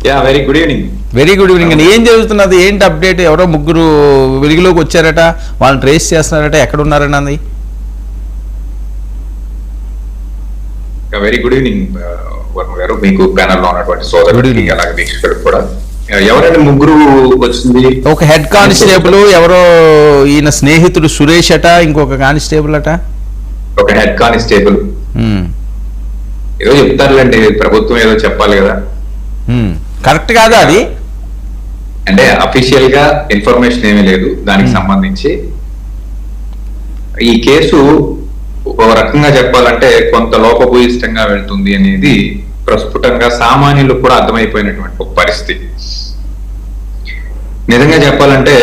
Yeah very good evening. Very good evening అండి. ఏం జరుగుతున్నది, ఏంటి అప్డేట్? ఎవరో ముగ్గురు వెలుగులోకి వచ్చారట, వాళ్ళని ట్రేస్ చేస్తున్నారట, ఎక్కడ ఉన్నారన్నది? వెరీ గుడ్ ఈవినింగ్ వర్మ గారు, మీకు ప్యానల్ లో ఉన్నటువంటి సోదరుడికి అలాగే వీక్షకులకు కూడా. ఎవరైనా ముగ్గురు వచ్చింది, ఒక హెడ్ కానిస్టేబుల్, ఎవరో ఈయన స్నేహితుడు సురేష్ అట, ఇంకొక కానిస్టేబుల్ అట. ఒక హెడ్ కానిస్టేబుల్ ఏదో చెప్తారులేండి, ప్రభుత్వం ఏదో చెప్పాలి కదా. కరెక్ట్ కాదా అది? అంటే అఫీషియల్ గా ఇన్ఫర్మేషన్ ఏమీ లేదు దానికి సంబంధించి. ఈ కేసు ఒక రకంగా చెప్పాలంటే కొంత లోపభూయిష్టంగా వెళ్తుంది అనేది ప్రస్ఫుటంగా సామాన్యులకు కూడా అర్థమైపోయినటువంటి ఒక పరిస్థితి. నిజంగా చెప్పాలంటే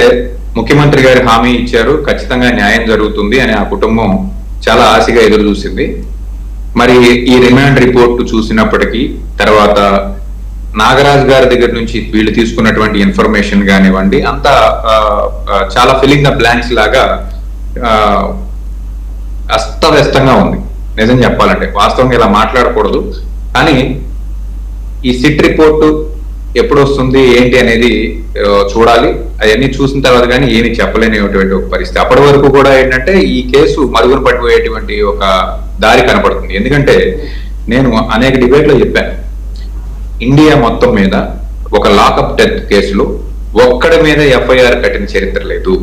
ముఖ్యమంత్రి గారు హామీ ఇచ్చారు, ఖచ్చితంగా న్యాయం జరుగుతుంది అని ఆ కుటుంబం చాలా ఆశగా ఎదురు చూసింది. మరి ఈ రిమాండ్ రిపోర్ట్ చూసినప్పటికీ, తర్వాత నాగరాజ్ గారి దగ్గర నుంచి వీళ్ళు తీసుకున్నటువంటి ఇన్ఫర్మేషన్ కానివ్వండి, అంతా చాలా ఫిల్లింగ్ ద బ్లాంక్స్ లాగా అస్తవ్యస్తంగా ఉంది. నిజం చెప్పాలంటే వాస్తవంగా ఇలా మాట్లాడకూడదు, కానీ ఈ సిట్ రిపోర్టు ఎప్పుడు వస్తుంది ఏంటి అనేది చూడాలి. అవన్నీ చూసిన తర్వాత కానీ ఏమి చెప్పలేనిటువంటి ఒక పరిస్థితి. అప్పటి వరకు కూడా ఏంటంటే ఈ కేసు మరుగున పడిపోయేటువంటి ఒక దారి కనపడుతుంది. ఎందుకంటే నేను అనేక డిబేట్లో చెప్పాను, ఇండియా మొత్తం మీద ఒక లాకప్ డెత్ కేసులో ఒక్కడి మీద ఎఫ్ఐఆర్ కట్టిన చరిత్ర లేదు.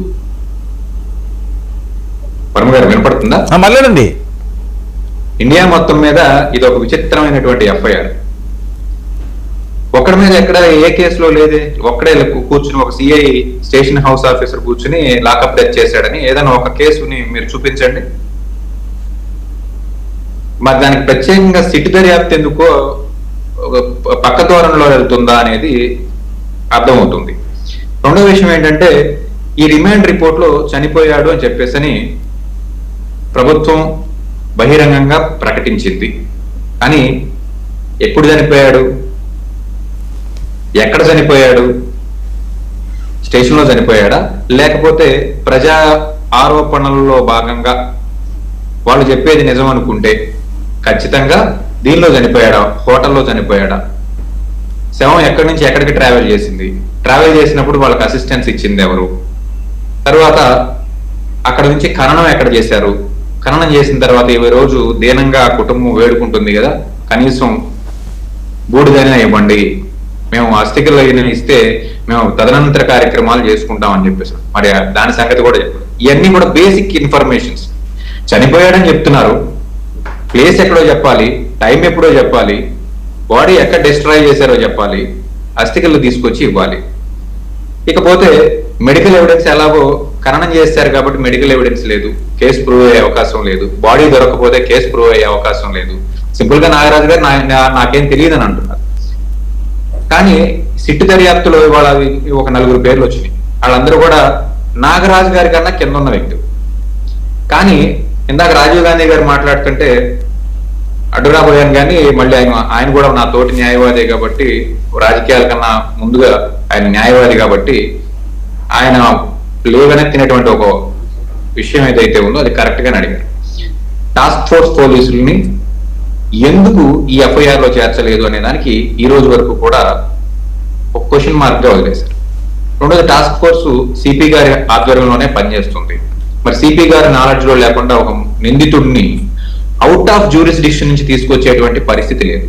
వర్మ గారు వినపడుతుందా? మళ్ళీ ఇండియా మొత్తం మీద ఇది ఒక విచిత్రమైనటువంటి ఎఫ్ఐఆర్. ఒక్కడి మీద ఎక్కడ ఏ కేసులో లేదే. ఒక్కడే కూర్చుని ఒక సిఐ స్టేషన్ హౌస్ ఆఫీసర్ కూర్చుని లాకప్ డెత్ చేశాడని ఏదైనా ఒక కేసుని మీరు చూపించండి. మరి దానికి ప్రత్యేకంగా సిట్ దర్యాప్తు ఎందుకో పక్క దూరంలో వెళ్తుందా అనేది అర్థమవుతుంది. రెండో విషయం ఏంటంటే ఈ రిమాండ్ రిపోర్ట్ లో చనిపోయాడు అని చెప్పేసి ప్రభుత్వం బహిరంగంగా ప్రకటించింది. అని ఎప్పుడు చనిపోయాడు, ఎక్కడ చనిపోయాడు, స్టేషన్లో చనిపోయాడా, లేకపోతే ప్రజా ఆరోపణలలో భాగంగా వాళ్ళు చెప్పేది నిజం అనుకుంటే ఖచ్చితంగా దీనిలో చనిపోయాడా, హోటల్లో చనిపోయాడా, శవం ఎక్కడి నుంచి ఎక్కడికి ట్రావెల్ చేసింది, ట్రావెల్ చేసినప్పుడు వాళ్ళకి అసిస్టెన్స్ ఇచ్చింది ఎవరు, తర్వాత అక్కడ నుంచి ఖననం ఎక్కడ చేశారు, ఖననం చేసిన తర్వాత ఈ రోజు దీనంగా కుటుంబం వేడుకుంటుంది కదా, కనీసం బూడిదైనా ఇవ్వండి, మేము అస్థికలు ఇస్తే మేము తదనంతర కార్యక్రమాలు చేసుకుంటామని చెప్పేసి మరి దాని సంగతి కూడా చెప్పారు. ఇవన్నీ కూడా బేసిక్ ఇన్ఫర్మేషన్స్. చనిపోయాడని చెప్తున్నారు, ప్లేస్ ఎక్కడో చెప్పాలి, టైం ఎప్పుడో చెప్పాలి, బాడీ ఎక్కడ డిస్ట్రాయ్ చేశారో చెప్పాలి, అస్థికలు తీసుకొచ్చి ఇవ్వాలి. ఇకపోతే మెడికల్ ఎవిడెన్స్ ఎలాగో ఖననం చేస్తారు కాబట్టి మెడికల్ ఎవిడెన్స్ లేదు, కేసు ప్రూవ్ అయ్యే అవకాశం లేదు, బాడీ దొరకకపోతే కేసు ప్రూవ్ అయ్యే అవకాశం లేదు. సింపుల్ గా నాగరాజు గారు నాకేం తెలియదు అని అంటున్నారు. కానీ సిట్టు దర్యాప్తులో ఇవాళ ఒక 4 పేర్లు వచ్చినాయి. వాళ్ళందరూ కూడా నాగరాజు గారి కన్నా కింద ఉన్న వ్యక్తులు. కానీ ఇందాక రాజీవ్ గాంధీ గారు మాట్లాడుతుంటే అడ్డురాబోయాను, కానీ మళ్ళీ ఆయన కూడా నా తోటి న్యాయవాది కాబట్టి, రాజకీయాల కన్నా ముందుగా ఆయన న్యాయవాది కాబట్టి ఆయన లేవనెత్తినటువంటి ఒక విషయం ఏదైతే ఉందో అది కరెక్ట్ గానే అడిగారు. టాస్క్ ఫోర్స్ పోలీసుల్ని ఎందుకు ఈ ఎఫ్ఐఆర్ లో చేర్చలేదు అనే దానికి ఈ రోజు వరకు కూడా ఒక క్వశ్చన్ మార్క్ గా వదిలేశారు. రెండోది, టాస్క్ ఫోర్స్ సిపి గారి ఆధ్వర్యంలోనే పనిచేస్తుంది. మరి సిపి గారి నాలెడ్జ్ లో లేకుండా ఒక నిందితుడిని అవుట్ ఆఫ్ జ్యూరిస్డిక్షన్ నుంచి తీసుకొచ్చేటువంటి పరిస్థితి లేదు.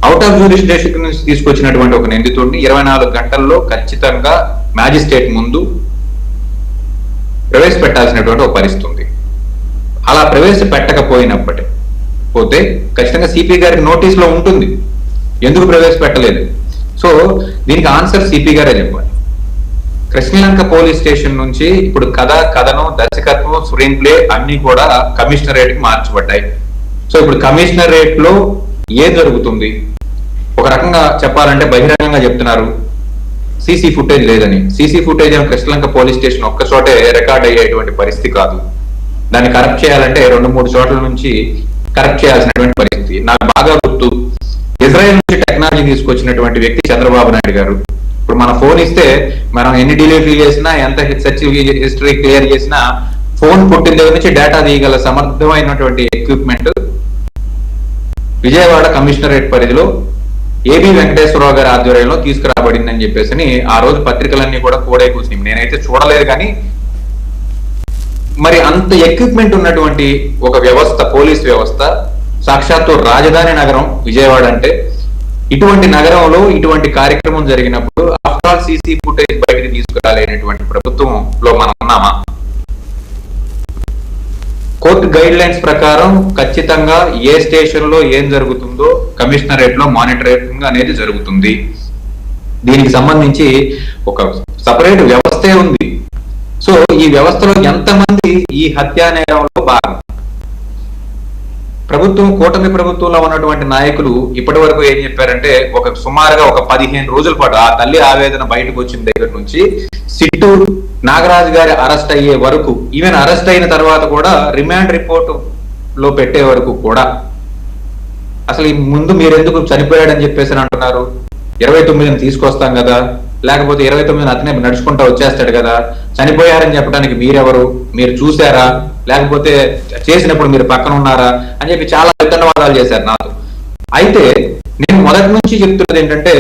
అవుట్ ఆఫ్ జ్యూరిస్డిక్షన్ నుంచి తీసుకొచ్చినటువంటి ఒక నిందితుడిని 24 గంటల్లో ఖచ్చితంగా మ్యాజిస్ట్రేట్ ముందు ప్రవేశపెట్టాల్సినటువంటి ఒక పరిస్థితి ఉంది. అలా ప్రవేశపెట్టకపోతే ఖచ్చితంగా సిపి గారికి నోటీస్ లో ఉంటుంది ఎందుకు ప్రవేశపెట్టలేదు. సో దీనికి ఆన్సర్ సిపి గారే చెప్పాలి. కృష్ణలంక పోలీస్ స్టేషన్ నుంచి ఇప్పుడు కథనం, దర్శకత్వం, స్క్రీన్ ప్లే అన్ని కూడా కమిషనరేట్ కి మార్చబడ్డాయి. సో ఇప్పుడు కమిషనరేట్ లో ఏం జరుగుతుంది? ఒక రకంగా చెప్పాలంటే బహిరంగంగా చెప్తున్నారు సీసీ ఫుటేజ్ లేదని. సీసీ ఫుటేజ్ ఏమో కృష్ణలంక పోలీస్ స్టేషన్ ఒక్క చోటే రికార్డ్ అయ్యేటువంటి పరిస్థితి కాదు. దాన్ని కరెక్ట్ చేయాలంటే 2-3 చోట్ల నుంచి కరెక్ట్ చేయాల్సినటువంటి పరిస్థితి. నాకు బాగా గుర్తు, ఇజ్రాయెల్ నుంచి టెక్నాలజీ తీసుకొచ్చినటువంటి వ్యక్తి చంద్రబాబు నాయుడు గారు. ఇప్పుడు మన ఫోన్ ఇస్తే మనం ఎన్ని డిలీట్లు చేసినా, ఎంత సెర్చ్ హిస్టరీ క్లియర్ చేసినా, ఫోన్ పుట్టిన దగ్గర నుంచి డేటా తీయగల సమర్థమైనటువంటి ఎక్విప్మెంట్ విజయవాడ కమిషనరేట్ పరిధిలో ఏబి వెంకటేశ్వరరావు గారి ఆధ్వర్యంలో తీసుకురాబడిందని చెప్పేసి ఆ రోజు పత్రికలన్నీ కూడా కోడే కూర్చున్నాయి. నేనైతే చూడలేదు, కానీ మరి అంత ఎక్విప్మెంట్ ఉన్నటువంటి ఒక వ్యవస్థ, పోలీస్ వ్యవస్థ, సాక్షాత్తు రాజధాని నగరం విజయవాడ అంటే, ఇటువంటి నగరంలో ఇటువంటి కార్యక్రమం జరిగినప్పుడు ఆఫ్టర్ ఆల్ సీసీ ఫుటేజ్ బయటకు తీసుకురాలేనటువంటి ప్రభుత్వంలో మనం ఉన్నామా? కోర్టు గైడ్ లైన్స్ ప్రకారం ఖచ్చితంగా ఏ స్టేషన్ లో ఏం జరుగుతుందో కమిషనరేట్ లో మానిటరింగ్ అనేది జరుగుతుంది. దీనికి సంబంధించి ఒక సపరేట్ వ్యవస్థే ఉంది. సో ఈ వ్యవస్థలో ఎంతమంది ఈ హత్యా నేరంలో భాగం? ప్రభుత్వం, కూటమి ప్రభుత్వంలో ఉన్నటువంటి నాయకులు ఇప్పటి వరకు ఏం చెప్పారంటే, సుమారుగా ఒక 15 రోజుల పాటు ఆ తల్లి ఆవేదన బయటకు వచ్చిన దగ్గర నుంచి సిట్టు నాగరాజు గారి అరెస్ట్ అయ్యే వరకు, ఈవెన్ అరెస్ట్ అయిన తర్వాత కూడా రిమాండ్ రిపోర్ట్ లో పెట్టే వరకు కూడా అసలు ముందు మీరు ఎందుకు చనిపోయాడని చెప్పేసి అంటున్నారు? 29ని తీసుకొస్తాం కదా, లేకపోతే 29ని అతనే నడుచుకుంటా వచ్చేస్తాడు కదా, చనిపోయారని చెప్పడానికి మీరెవరు? మీరు చూసారా? లేకపోతే చేసినప్పుడు మీరు పక్కన ఉన్నారా అని చెప్పి చాలా వితండవాదాలు చేశారు నాతో. అయితే నేను మొదటి నుంచి చెప్తున్నది ఏంటంటే,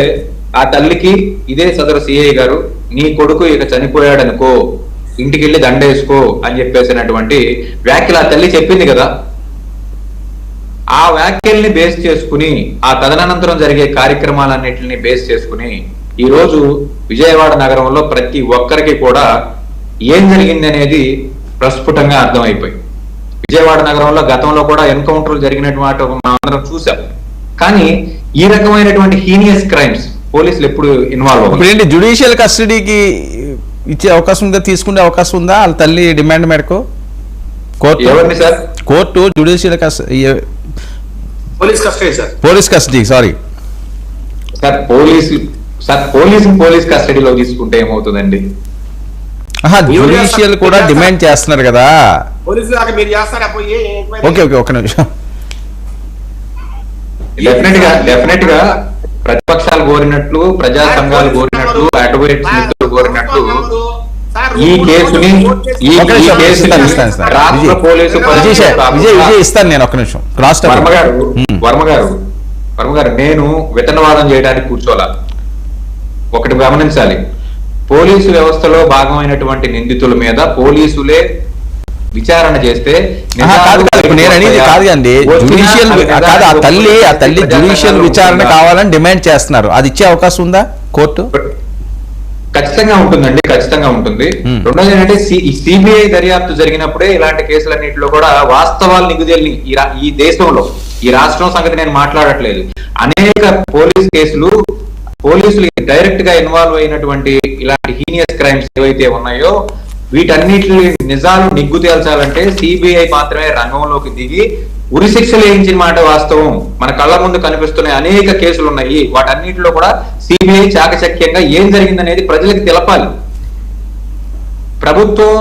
ఆ తల్లికి ఇదే సదరు సిఐ గారు, నీ కొడుకు ఇక చనిపోయాడనుకో, ఇంటికి వెళ్ళి దండేసుకో అని చెప్పేసినటువంటి వ్యాఖ్యలు ఆ తల్లి చెప్పింది కదా. ఆ వ్యాఖ్యల్ని బేస్ చేసుకుని, ఆ తదనంతరం జరిగే కార్యక్రమాలన్నింటినీ బేస్ చేసుకుని ఈ రోజు విజయవాడ నగరంలో ప్రతి ఒక్కరికి కూడా ఏం జరిగింది అనేది ప్రస్ఫుటంగా అర్థమైపోయింది. విజయవాడ నగరంలో గతంలో కూడా ఎన్కౌంటర్లు జరిగినటువంటి మనం అందరం చూసాం. కానీ ఈ రకమైనటువంటి హీనియస్ క్రైమ్స్ పోలీసులు ఎప్పుడు ఇన్వాల్వ్ అవ్వలేదు. జ్యుడిషియల్ కస్టడీకి ఇచ్చే అవకాశం ఉందా, తీసుకునే అవకాశం ఉందా వాళ్ళ తల్లి డిమాండ్ మేరకు? కోర్టు ఎవరిని sir? Court judicial custody, police custody sorry sir, police కస్టడీలో తీసుకుంటే ఏమవుతుందండి? జ్యుడిషియల్ కూడా డిమాండ్ చేస్తున్నారు కదా. ఓకే ఓకే, ఒక్క నిమిషం. డెఫినెట్ గా ప్రతిపక్షాలు కోరినట్లు, ప్రజా సంఘాలు కోరినట్లు, అడ్వకేట్స్ మిత్రులు కోరినట్లు ఈ కేసుని రాష్ట్ర పోలీసు విజయ్ ఇస్తాను నేను. ఒక్క నిమిషం. వర్మ గారు నేను విత్తనవాదం చేయడానికి కూర్చోలా. ఒకటి గమనించాలి, పోలీసు వ్యవస్థలో భాగమైనటువంటి నిందితుల మీద పోలీసులే విచారణ చేస్తే నేను అనేది కాదు అండి, జ్యుడిషియల్ కాదు, ఆ తల్లి జ్యుడిషియల్ విచారణ కావాలని డిమాండ్ చేస్తున్నారు. అది ఇచ్చే అవకాశం ఉందా కోర్టు? ఖచ్చితంగా ఉంటుందండి, ఖచ్చితంగా ఉంటుంది. రెండోది ఏంటంటే, సిబిఐ దర్యాప్తు జరిగినప్పుడే ఇలాంటి కేసులన్నింటిలో కూడా వాస్తవాలు నిగుదేల్ని ఈ దేశంలో, ఈ రాష్ట్రం సంగతి నేను మాట్లాడట్లేదు, అనేక పోలీస్ కేసులు పోలీసులు డైరెక్ట్ గా ఇన్వాల్వ్ అయినటువంటి ఇలాంటి హీనియస్ క్రైమ్స్ ఏవైతే ఉన్నాయో వీటన్నిటి నిజాలు నిగ్గు తేల్చాలంటే సిబిఐ మాత్రమే రంగంలోకి దిగి ఉరిశిక్షలు వేయించిన మాట వాస్తవం. మన కళ్ళ ముందు కనిపిస్తున్న అనేక కేసులు ఉన్నాయి. వాటన్నిటిలో కూడా సిబిఐ చాకచక్యంగా ఏం జరిగిందనేది ప్రజలకు తెలపాలి. ప్రభుత్వం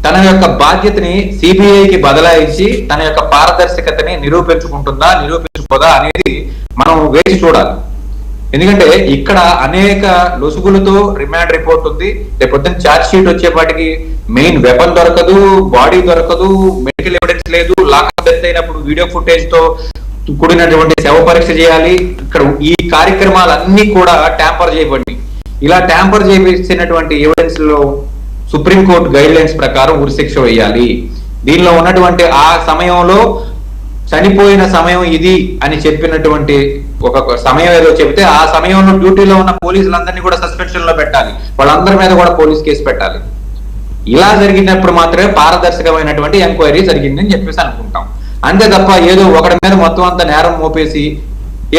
తన యొక్క బాధ్యతని సిబిఐకి బదలాయించి తన యొక్క పారదర్శకతని నిరూపించుకుంటుందా, నిరూపించుకోదా అనేది మనం వేచి చూడాలి. ఎందుకంటే ఇక్కడ అనేక లొసుగులతో రిమాండ్ రిపోర్ట్ ఉంది. రేపొద్దున ఛార్జ్ షీట్ వచ్చేపాటికి మెయిన్ వెపన్ దొరకదు, బాడీ దొరకదు, మెడికల్ ఎవిడెన్స్ లేదు, లాకప్ డెత్ అయినప్పుడు వీడియో ఫుటేజ్ తో కూడినటువంటి శవ పరీక్ష చేయాలి. ఇక్కడ ఈ కార్యక్రమాలన్నీ కూడా ట్యాంపర్ చేయబడి, ఇలా ట్యాంపర్ చేసినటువంటి ఎవిడెన్స్ లో సుప్రీంకోర్టు గైడ్ లైన్స్ ప్రకారం ఉరిశిక్ష వేయాలి. దీనిలో ఉన్నటువంటి ఆ సమయంలో చనిపోయిన సమయం ఇది అని చెప్పినటువంటి ఒక సమయం ఏదో చెబితే ఆ సమయంలో డ్యూటీలో ఉన్న పోలీసులందరినీ కూడా సస్పెన్షన్ లో పెట్టాలి, వాళ్ళందరి మీద కూడా పోలీస్ కేసు పెట్టాలి. ఇలా జరిగినప్పుడు మాత్రమే పారదర్శకమైనటువంటి ఎంక్వైరీ జరిగిందని చెప్పేసి అనుకుంటాం. అంతే తప్ప ఏదో ఒకటి మీద మొత్తం అంతా నేరం మోపేసి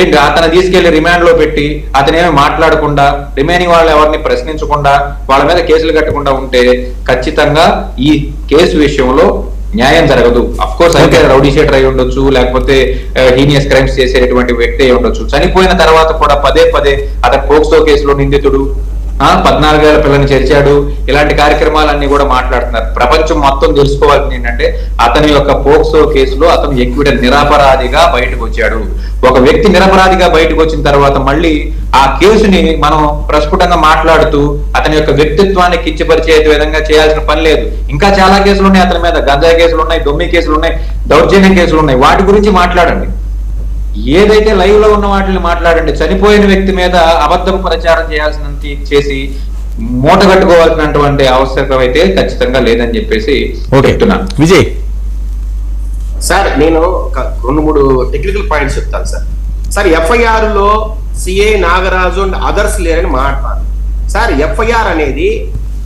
ఏంటి అతను తీసుకెళ్లి రిమాండ్ లో పెట్టి అతనేమి మాట్లాడకుండా, రిమైనింగ్ వాళ్ళు ఎవరిని ప్రశ్నించకుండా, వాళ్ళ మీద కేసులు కట్టకుండా ఉంటే ఖచ్చితంగా ఈ కేసు విషయంలో న్యాయం జరగదు. అఫ్ కోర్స్ అయితే రౌడీ షీటర్ అయి ఉండొచ్చు, లేకపోతే హీనియస్ క్రైమ్స్ చేసేటువంటి వ్యక్తి అయి ఉండొచ్చు. చనిపోయిన తర్వాత కూడా పదే అతను పోక్సో కేసులో నిందితుడు, 14 ఏళ్ల పిల్లని చేర్చాడు, ఇలాంటి కార్యక్రమాలన్నీ కూడా మాట్లాడుతున్నారు. ప్రపంచం మొత్తం తెలుసుకోవాల్సింది ఏంటంటే అతని యొక్క పోక్సో కేసులో అతను ఎక్విడెంట్ నిరపరాధిగా బయటకు వచ్చాడు. ఒక వ్యక్తి నిరపరాధిగా బయటకు వచ్చిన తర్వాత మళ్ళీ ఆ కేసుని మనం ప్రస్ఫుటంగా మాట్లాడుతూ అతని యొక్క వ్యక్తిత్వాన్ని కించపరిచే విధంగా చేయాల్సిన పని లేదు. ఇంకా చాలా కేసులు ఉన్నాయి అతని మీద, గంజాయి కేసులు ఉన్నాయి, దొమ్మి కేసులు ఉన్నాయి, దౌర్జన్యం కేసులు ఉన్నాయి, వాటి గురించి మాట్లాడండి. ఏదైతే లైవ్ లో ఉన్న వాటిని మాట్లాడండి. చనిపోయిన వ్యక్తి మీద అబద్ధపు ప్రచారం చేయాల్సినంత చేసి మూట కట్టుకోవాల్సినటువంటి అవసరం అయితే ఖచ్చితంగా లేదని చెప్పేసి చెప్తున్నాను. విజయ్ సార్, నేను ఒక 2-3 టెక్నికల్ పాయింట్స్ చెప్తాను సార్. సార్, ఎఫ్ఐఆర్ లో సిఐ నాగరాజు అండ్ అదర్స్ లేరని మాట్లాడారు సార్. ఎఫ్ఐఆర్ అనేది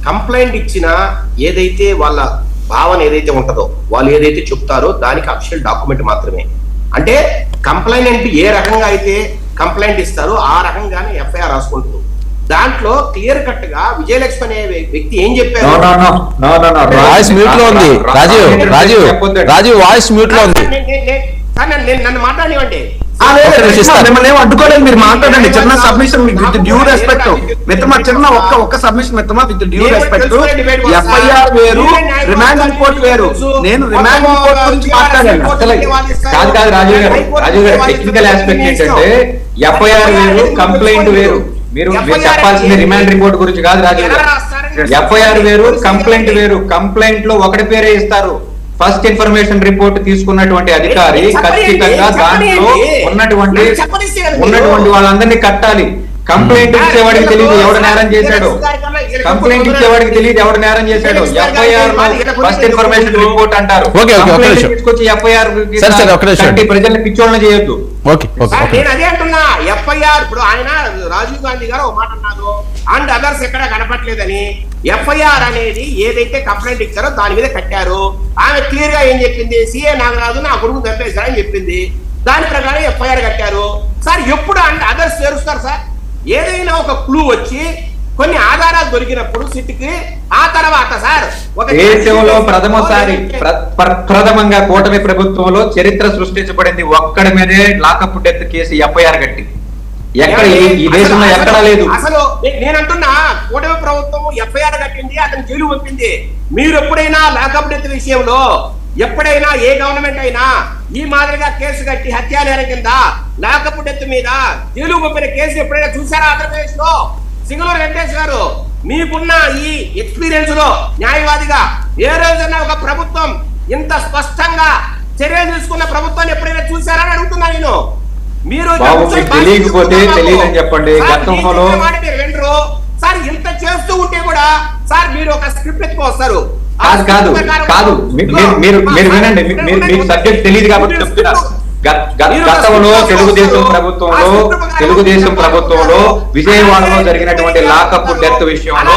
కంప్లైంట్ ఇచ్చిన ఏదైతే వాళ్ళ భావన ఏదైతే ఉంటుందో, వాళ్ళు ఏదైతే చెప్తారో దానికి అఫిషియల్ డాక్యుమెంట్ మాత్రమే. అంటే కంప్లైంట్ ఏ రకంగా అయితే కంప్లైంట్ ఇస్తారో ఆ రకంగానే ఎఫ్ఐఆర్ రాసుకుంటారు. దాంట్లో క్లియర్ కట్ గా విజయలక్ష్మి అనే వ్యక్తి ఏం చెప్పారు? వాయిస్ మ్యూట్ లో ఉంది. రాజీవ్ వాయిస్ మ్యూట్ లో ఉంది. నన్ను మాట్లాడివ్వండి. మిమ్మల్ని ఏం అడ్డుకోలేదు, మీరు మాట్లాడండి. చిన్న సబ్మిషన్ విత్ డ్యూ రెస్పెక్ట్ మిత్రమా, చిన్న ఒక్క సబ్మిషన్ మిత్రమా, విత్ డ్యూ రెస్పెక్ట్. ఎఫ్ఐఆర్ వేరు, రిమాండ్ రిపోర్ట్ వేరు. నేను రిమాండ్ రిపోర్ట్ గురించి మాట్లాడాను. కాదు రాజీవ్ గారు టెక్నికల్ ఆస్పెక్ట్ ఏంటంటే ఎఫ్ఐఆర్ వేరు, కంప్లైంట్ వేరు. మీరు చెప్పాల్సింది రిమాండ్ రిపోర్ట్ గురించి కాదు రాజీవ్ గారు. ఎఫ్ఐఆర్ వేరు, కంప్లైంట్ వేరు. కంప్లైంట్ లో ఒకటి పేరే ఇస్తారు. ఫస్ట్ ఇన్ఫర్మేషన్ రిపోర్ట్ తీసుకున్నటువంటి అధికారి ఖచ్చితంగా దాంట్లో ఉన్నటువంటి వాళ్ళందరినీ కట్టాలి. కంప్లైంట్ ఇచ్చేవాడికి తెలియదు ఎవడు నేరం చేశాడో. కంప్లైంట్ ఇచ్చేవాడికి తెలియదు ఎవడు నేరం చేశాడో. ఎఫ్ఐఆర్ లో ఫస్ట్ ఇన్ఫర్మేషన్ రిపోర్ట్ అంటారు. తీసుకొచ్చి ఎఫ్ఐఆర్ ప్రజల్ని పిచ్చోళ్ళని చేయొద్దు. నేను అదే అంటున్నా. ఎఫ్ఐఆర్ ఇప్పుడు ఆయన రాజీవ్ గాంధీ గారు ఒక మాట అన్నారు, అండ్ అదర్స్ ఎక్కడ కనపట్లేదని. ఎఫ్ఐఆర్ అనేది ఏదైతే కంప్లైంట్ ఇచ్చారో దాని మీద కట్టారు. ఆమె క్లియర్ గా ఏం చెప్పింది? సిఏ నాగరాజు నా కొడుకు చంపేశారని చెప్పింది. దాని ప్రకారం ఎఫ్ఐఆర్ కట్టారు. సార్, ఎప్పుడు అండ్ అదర్స్ చేరుస్తారు సార్? ఏదైనా ఒక క్లూ వచ్చి కొన్ని ఆధారాలు దొరికినప్పుడు సిట్కి ఆ తర్వాత సార్ దేశంలో ప్రథమంగా కూటమి ప్రభుత్వంలో చరిత్ర సృష్టించబడింది ఒక్కడి మీదే లాకప్ డెత్ కేసు ఎఫ్ఐఆర్ కట్టి. ఎక్కడ ఈ దేశంలో ఎక్కడా లేదు. అసలు నేనంటున్నా, కూటమి ప్రభుత్వం ఎఫ్ఐఆర్ కట్టింది, అతను జైలు పంపింది. మీరు ఎప్పుడైనా లాకప్ డెత్ విషయంలో ఎప్పుడైనా ఏ గవర్నమెంట్ అయినా ఈ మాదిరిగా కేసు కట్టి హత్యానేరం కింద లాకప్ డెత్ మీద జైలు పంపిన కేసు ఎప్పుడైనా చూసారా ఆంధ్రప్రదేశ్ లో? సింగళూరు వెంకటేష్ గారు, మీకున్న ఈ ఎక్స్పీరియన్స్ లో న్యాయవాదిగా ఏ రోజైనా ఒక ప్రభుత్వం ఇంత స్పష్టంగా చర్యలు తీసుకున్న ప్రభుత్వాన్ని ఎప్పుడైనా చూసారా అని అడుగుతున్నా నేను. మీరు తెలియకపోతే తెలియదని చెప్పండి. గతంలో వినరు సార్. ఇంత చేస్తూ ఉంటే కూడా సార్ మీరు ఒక స్క్రిప్ట్ ఎత్తుకొస్తారు. కాదు మీరు వినండి. మీకు సబ్జెక్ట్ తెలియదు కాబట్టి చెప్తున్నారు. గతంలో తెలుగుదేశం ప్రభుత్వంలో విజయవాడలో జరిగినటువంటి లాకప్ డెత్ విషయంలో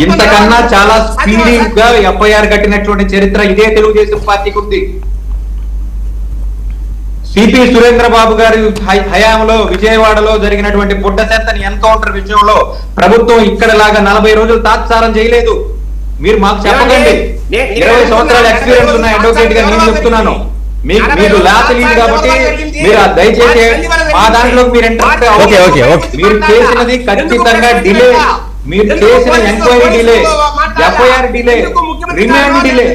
ఇంతకన్నా చాలా స్పీడీగా ఎఫ్ఐఆర్ కట్టినటువంటి చరిత్ర ఇదే తెలుగుదేశం పార్టీకి ఉంది. సిపి సురేంద్రబాబు గారి హయాంలో విజయవాడలో జరిగినటువంటి బుడ్డసెత్తని ఎన్కౌంటర్ విషయంలో ప్రభుత్వం ఇక్కడలాగా 40 రోజులు తాత్సారం చేయలేదు. మీరు మాకు చెప్పకండి. 20 సంవత్సరాల ఎక్స్పీరియన్స్ ఉన్న అడ్వకేట్ గా నేను చెప్తున్నాను. మీకు లా తెలియదు కాబట్టి మీరు దయచేసి మా దాంట్లో మీరు మీరు చేసినది ఖచ్చితంగా డిలే. మీరు చేసిన enquiry delay, FIR delay, remand delay.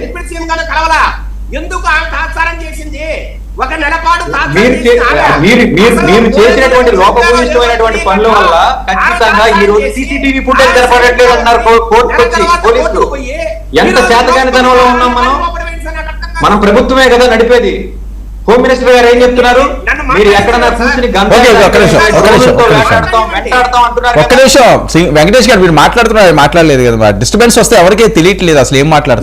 ఎందుకు తాత్సారం చేసింది? ఒక నెల పాటు మీరు చేసినటువంటి లోపభూయిష్టమైనటువంటి పనుల వల్ల ఖచ్చితంగా ఈ రోజు సీసీటీవీ ఫుటేజ్ జరపడట్లేదు అన్నారు కోర్టుకు వచ్చి పోలీసులు. ఎంత చేతకానితనంలో ఉన్నాం మనం ప్రభుత్వమే కదా నడిపేది. హోమ్ మినిస్టర్ గారు ఏం చెప్తున్నారు? మీరు ఎక్కడన్నా కూర్చుని ఒక్క నిమిషం వెంకటేష్ గారు, మీరు మాట్లాడుతున్నారు, మాట్లాడలేదు కదా. డిస్టర్బెన్స్ వస్తే ఎవరికీ తెలియట్లేదు అసలు ఏం మాట్లాడుతున్నారు.